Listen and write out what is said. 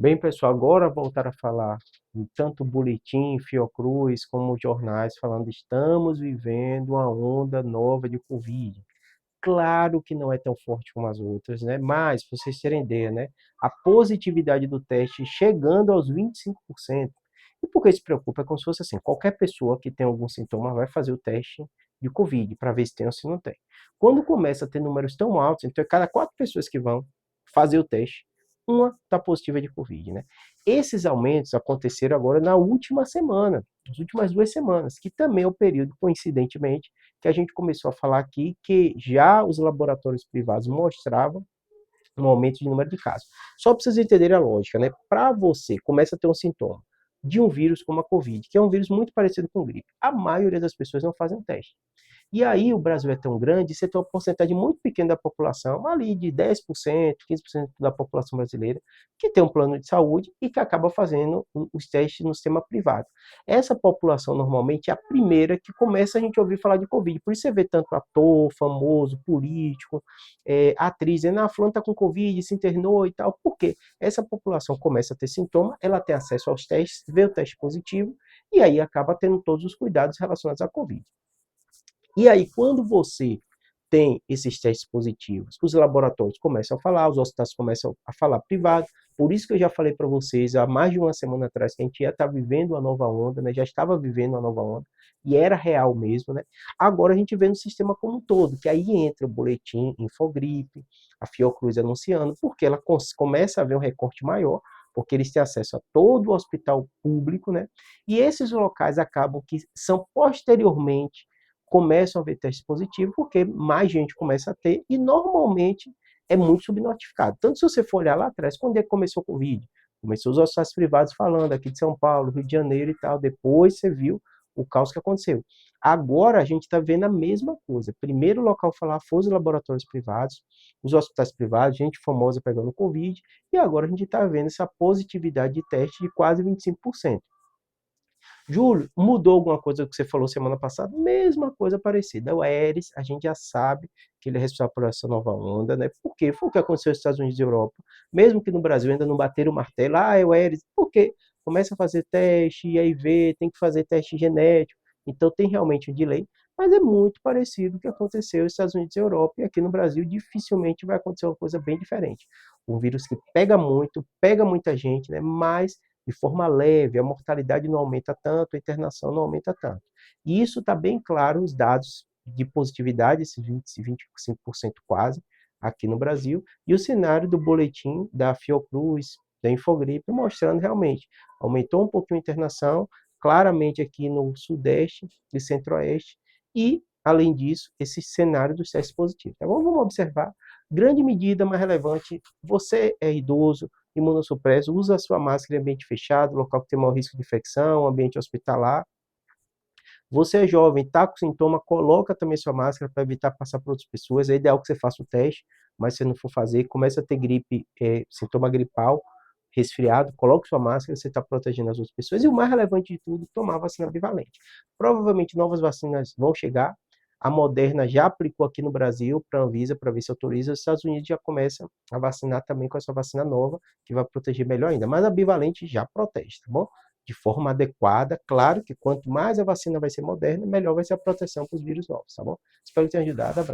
Bem, pessoal, agora voltar a falar em tanto boletim, Fiocruz, como jornais, falando estamos vivendo uma onda nova de Covid. Claro que não é tão forte como as outras, né? Mas, para vocês terem ideia, né? A positividade do teste chegando aos 25%. E por que se preocupa? É como se fosse assim, qualquer pessoa que tem algum sintoma vai fazer o teste de Covid para ver se tem ou se não tem. Quando começa a ter números tão altos, então cada 4 pessoas que vão fazer o teste, uma está positiva de Covid, né? Esses aumentos aconteceram agora na última semana, nas últimas 2 semanas, que também é o período, coincidentemente, que a gente começou a falar aqui que já os laboratórios privados mostravam um aumento de número de casos. Só para vocês entenderem a lógica, né? Para você, começa a ter um sintoma de um vírus como a Covid, que é um vírus muito parecido com gripe. A maioria das pessoas não fazem o teste. E aí o Brasil é tão grande, você tem uma porcentagem muito pequena da população, ali de 10%, 15% da população brasileira, que tem um plano de saúde e que acaba fazendo os testes no sistema privado. Essa população normalmente é a primeira que começa a gente ouvir falar de Covid. Por isso você vê tanto ator, famoso, político, atriz, dizendo, ah, fulano está com Covid, se internou e tal. Por quê? Essa população começa a ter sintoma, ela tem acesso aos testes, vê o teste positivo, e aí acaba tendo todos os cuidados relacionados à Covid. E aí, quando você tem esses testes positivos, os laboratórios começam a falar, os hospitais começam a falar privado. Por isso que eu já falei para vocês há mais de uma semana atrás que a gente ia estar vivendo uma nova onda, né? Já estava vivendo uma nova onda e era real mesmo, né? Agora a gente vê no sistema como um todo, que aí entra o boletim, Infogripe, a Fiocruz anunciando, porque ela começa a ver um recorte maior, porque eles têm acesso a todo o hospital público, né? E esses locais acabam que são posteriormente começam a ver testes positivos, porque mais gente começa a ter, e normalmente é muito subnotificado. Tanto se você for olhar lá atrás, quando é que começou o Covid? Começou os hospitais privados falando aqui de São Paulo, Rio de Janeiro e tal, depois você viu o caos que aconteceu. Agora a gente está vendo a mesma coisa. Primeiro local a falar foi os laboratórios privados, os hospitais privados, gente famosa pegando Covid, e agora a gente está vendo essa positividade de teste de quase 25%. Júlio, mudou alguma coisa do que você falou semana passada? Mesma coisa parecida. O Aeres, a gente já sabe que ele é responsável por essa nova onda, né? Por quê? Foi o que aconteceu nos Estados Unidos e Europa. Mesmo que no Brasil ainda não bateram o martelo, é o Aeres. Por quê? Começa a fazer teste, e aí vê, tem que fazer teste genético. Então tem realmente um delay, mas é muito parecido com o que aconteceu nos Estados Unidos e Europa. E aqui no Brasil dificilmente vai acontecer uma coisa bem diferente. Um vírus que pega muito, pega muita gente, né? Mas de forma leve, a mortalidade não aumenta tanto, a internação não aumenta tanto. E isso está bem claro nos dados de positividade, esses 20, 25% quase, aqui no Brasil, e o cenário do boletim da Fiocruz, da Infogripe, mostrando realmente, aumentou um pouquinho a internação, claramente aqui no Sudeste e Centro-Oeste, e, além disso, esse cenário dos testes positivos. Então, vamos observar, grande medida mais relevante, você é idoso, imunossupresso, usa a sua máscara em ambiente fechado, local que tem maior risco de infecção, ambiente hospitalar. Você é jovem, está com sintoma, coloca também sua máscara para evitar passar para outras pessoas. É ideal que você faça o teste, mas se não for fazer, começa a ter gripe, sintoma gripal, resfriado, coloque sua máscara, você está protegendo as outras pessoas. E o mais relevante de tudo, tomar a vacina bivalente. Provavelmente novas vacinas vão chegar. A Moderna já aplicou aqui no Brasil para a Anvisa, para ver se autoriza. Os Estados Unidos já começam a vacinar também com essa vacina nova, que vai proteger melhor ainda. Mas a bivalente já protege, tá bom? De forma adequada. Claro que quanto mais a vacina vai ser moderna, melhor vai ser a proteção para os vírus novos, tá bom? Espero que tenha ajudado. Abraço.